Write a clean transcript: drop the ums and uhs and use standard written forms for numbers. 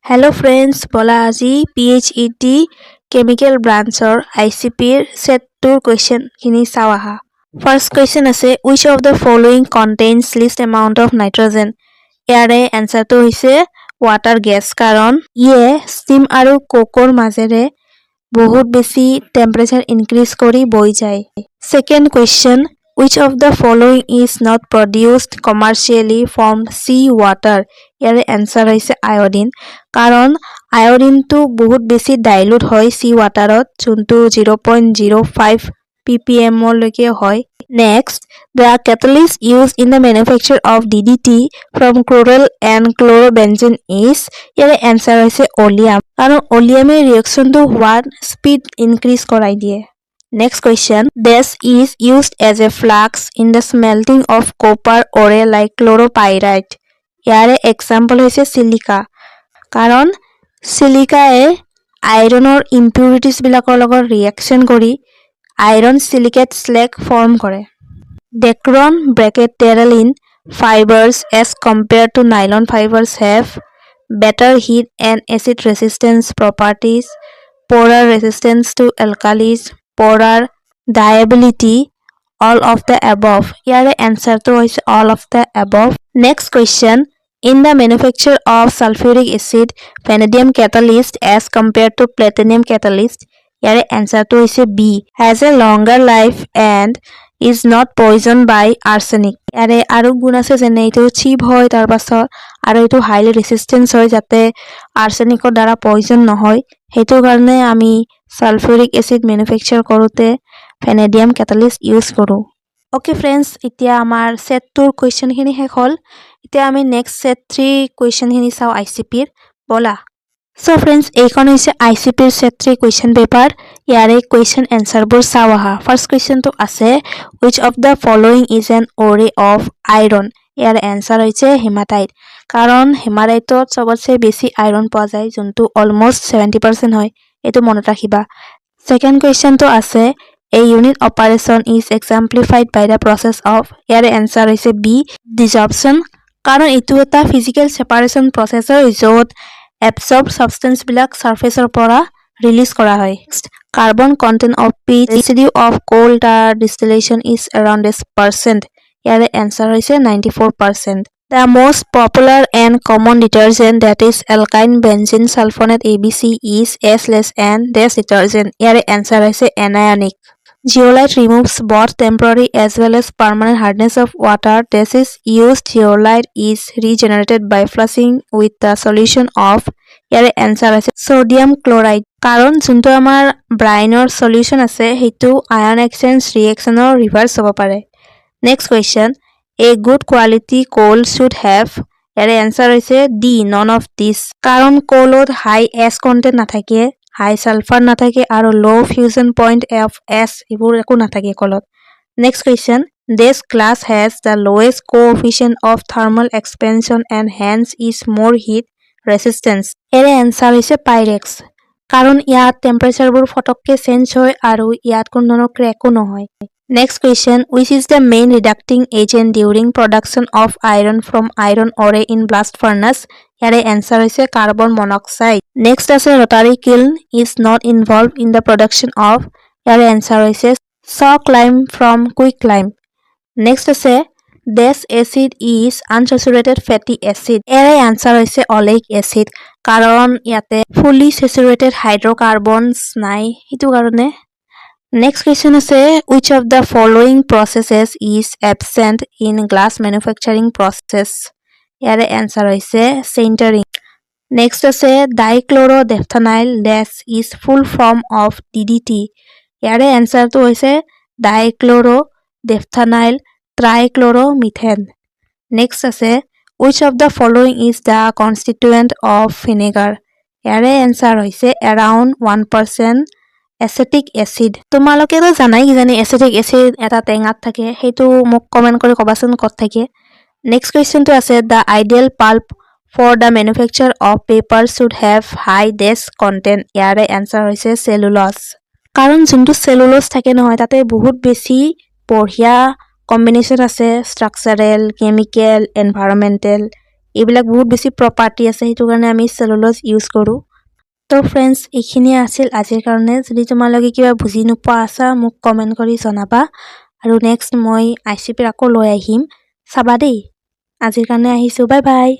Hello friends, bola aji PHET Chemical Branchor ICPৰ set 2 question খিনি চাও আহা। First question আছে which of the following contains least amount of nitrogen? ইয়াৰে answer টো হৈছে water gas কাৰণ ইয়ে steam আৰু cokeৰ মাজেৰে বহুত বেছি temperature increase কৰি বৈ যায়। Second question which of the following is not produced commercially from sea water? ইয়াৰে answer হৈছে iodine কাৰণ iodine টো বহুত বেছি dilute হয় sea waterত যোনটো 0.05 ppm লৈকে হয়। Next, the catalyst used in the manufacture of DDT from chloral and chlorobenzene is ইয়াৰে answer হৈছে oleum কাৰণ oleumে reaction টো হোৱাৰ speed increase কৰাই দিয়ে। Next question, this is used as a flux in the smelting of copper ore like chloropyrite. ইয়াৰে example হৈছে silica কাৰণ silicae ironৰ impurities বিলাকৰ লগত reaction কৰি iron silicate slag form কৰে। Dacron bracket terylene fibers as compared to nylon fibers have better heat and acid resistance properties, poorer resistance to alkalis, poorer dyeability, all of the above. Here answer to is all of the above. Next question, in the manufacture of sulfuric acid, vanadium catalyst as compared to platinum catalyst, here answer to is B, has a longer life and is not poisoned by arsenic. Here aru gun ase jene etu cheap hoy tar pasor aru etu highly resistant hoy jate arsenic or dara poison nohoy hetu karone ami sulfuric acid manufacture korute vanadium catalyst use koru। Okay friends, এতিয়া আমাৰ set 2 question খিনি শেষ হল। এতিয়া আমি next set 3 question খিনি চাও ICPৰ বলা। So friends, এইখন হৈছে ICPৰ set 3 question paper। ইয়াৰে question answer বোৰ চাও আহা। First question টো আছে which of the following is an ore of iron? ইয়াৰে answer হৈছে hematite কাৰণ hematiteত সবতছে বেছি iron পোৱা যায় যোনটো almost 70% হয় এটো মনত ৰাখিবা। Second question টো আছে a unit operation is exemplified by the process of ইয়াৰে answer হৈছে B, desorption কাৰণ এটো এটা physical separation process হয় য'ত absorbed substance বিলাক surface ৰ পৰা release কৰা হয়। Next, carbon content of pitch residue of coal tar distillation is around 10%. ইয়াৰে answer হৈছে 94%. The most popular and common detergent that is alkyne benzene sulfonate ABC is S and this detergent. ইয়াৰে answer হৈছে anionic. Zeolite removes both temporary as well as permanent hardness of water. This is used. Zeolite is regenerated by flushing with the solution of ইয়াৰে answer আছে sodium chloride কাৰণ যোনটো আমাৰ brine solution আছে হেতু ion exchange reaction reverse হ'ব পাৰে। Next question, a good quality coal should have ইয়াৰে answer হৈছে D, none of these কাৰণ coalত high S content নাথাকে, high sulfur নাথাকে আৰু low fusion point of S এইবোৰ একো নাথাকে coalত। Next question, this glass has the lowest coefficient of thermal expansion and hence is more heat resistance. Array answer হৈছে pyrex কাৰণ ইয়াত temperature বোৰ ফটককে চেঞ্জ হয় আৰু ইয়াত কোনো ধৰণৰ ক্ৰেকো নহয়। Next question, which is the main reducting agent during production of iron from iron ore in blast furnace? ইয়াৰে answer হৈছে carbon monoxide. Next আছে rotary kiln is not involved in the production of ইয়াৰে answer হৈছে chalk lime from quick lime. Next আছে this acid is unsaturated fatty acid. ইয়াৰে answer হৈছে oleic acid কাৰণ ইয়াতে fully saturated hydrocarbons নাই হিতু কাৰণে। Next question আছে which of the following processes is absent in glass manufacturing process? ইয়াৰে answer হৈছে sintering. Next আছে dichlorodephthanyl dash is full form of DDT. ইয়াৰে answer টো হৈছে dichlorodephthanyl trichloromethane. Next আছে which of the following is the constituent of vinegar? ইয়াৰে answer হৈছে around 1% acetic acid. তোমালোকে তো জানাই কি জানি acetic acid এটা টেঙাত থাকে হেতু মোক কমেন্ট কৰি কবাচোন কত থাকে। Next question টো আছে the ideal pulp for the manufacture of paper should have high dash content. ইয়াৰে answer হৈছে cellulose কাৰণ যোনটো cellulose থাকে নহয় তাতে বহুত বেছি বঢ়িয়া combination আছে structural, chemical, environmental এইবিলাক বহুত বেছি প্ৰপাৰ্টি আছে, সেইটো কাৰণে আমি চেলুল'জ ইউজ কৰোঁ। তো ফ্ৰেণ্ডছ, এইখিনিয়ে আছিল আজিৰ কাৰণে। যদি তোমালোকে কিবা বুজি নোপোৱা আছা মোক কমেণ্ট কৰি জনাবা, আৰু নেক্সট মই ICPৰ আকৌ লৈ আহিম, চাবা দেই। আজিৰ কাৰণে আহিছোঁ, বাই বাই।